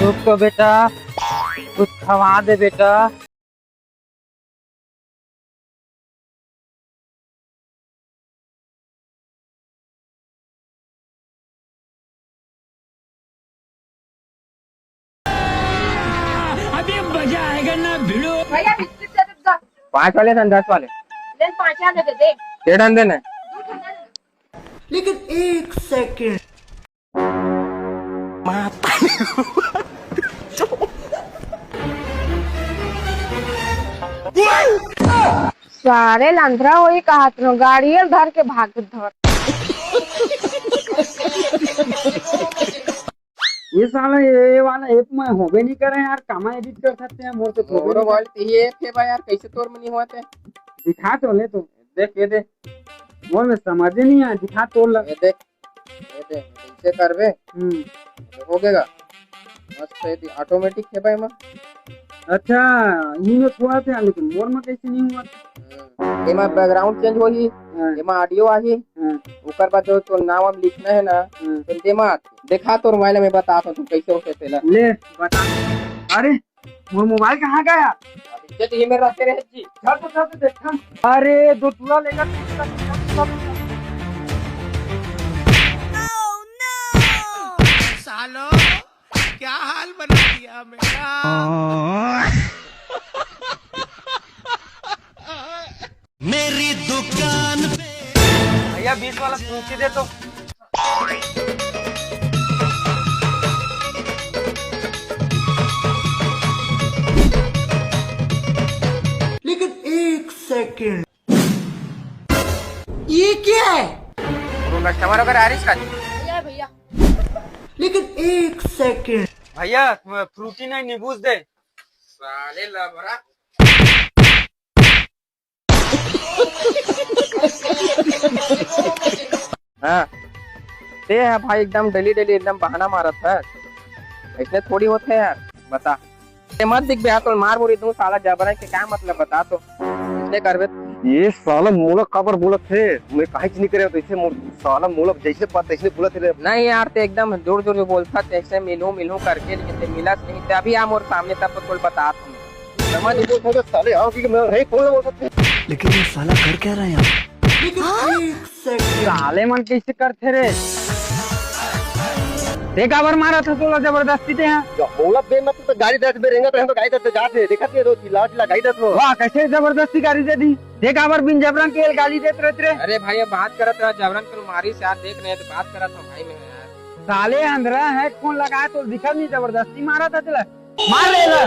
रुक तो बेटा, कुछ खवा दे बेटा। अभी मजा आएगा ना भिड़ो। भैया बिस्किट दे दो। 5 वाले थे 10 वाले ले 5 आने दे दे। केड़न देने। लेकिन एक सेकंड सारे लंधरा वही कहा तुम गाड़ी धर के भाग धर। ये साला ये वाला ऐप में होबे नहीं करे यार, कहाँ एडिट कर सकते हैं मोर से मोरो वाले ये थे भाई यार, कैसे तोर में नहीं हुआ थे। दिखा तो ले तो देख ये दे, मोर में समझ ही नहीं आया, दिखा तो ले। ये देख कैसे करबे हो गएगा मस्त है। ऑटोमेटिक है भाई में। अच्छा ये में थोड़ा थे लेकिन मोर में कैसे नहीं हुआ। एमा बैकग्राउंड चेंज होही, एमा ऑडियो आही, ऊपर बाद जो तो नाम अब लिखना है ना तो देमा देखा तो मोबाइल में बता तो कैसे होते तेला ले बता। अरे मोर मोबाइल कहाँ गया? इज्जत ही में रखे रहे जी। छत छत देखा। अरे दो टूरा लेकर सालो क्या हाल बना दिया मेरा। मेरी दुकान पे भैया 20 वाला फ्रूटी दे तो। लेकिन एक सेकंड ये क्या है। वो कस्टमर अगर आरिस का भैया भैया लेकिन एक सेकंड भैया फ्रूटी नहीं नींबूस दे। साले लबरा हाँ ते है भाई, एकदम डेली एकदम बहाना मारत है। ऐसे थोड़ी होते हैं यार, बता ते मत दिख बे तो मार मुड़ी दूं साला जबरा के क्या मतलब बता तो इसने करबे। ये साला मोलक काबर बोलत थे, मैं काहे नहीं करे तो ऐसे साला मोलक जैसे पता ऐसे बोलत थे। नहीं यार ते एकदम जोर जोर बोलता थे ऐसे मिलूं करके, लेकिन ते मिला नहीं थे अभी आ मोर सामने तब तो बता तुम समझ बोलते थे साले आओ कि मैं है कौन बोल सकते। लेकिन ये साला कर क्या रहा है यहाँ। लेकिन एक सेकंड साले मन कैसे करते रे? देखा बार मारा था तो जबरदस्ती थे यहाँ। जो मोलक बे मत तो गाड़ी दस बे रहेंगे तो हम तो गाड़ी दस जाते देखते दो चिल्ला चिल्ला गाड़ी दस वो। वाह कैसे जबरदस्ती गाड़ी दे दी। देखा बार बिन जबरन के गाड़ी देते रहते रे। अरे भाई अब बात करत रहा जबरन को मारी से यार, देख रहे हैं तो बात करत हूं भाई में यार। साले अंधरा है कौन लगाया तो दिखा नहीं, जबरदस्ती मारा था चला मार लेगा।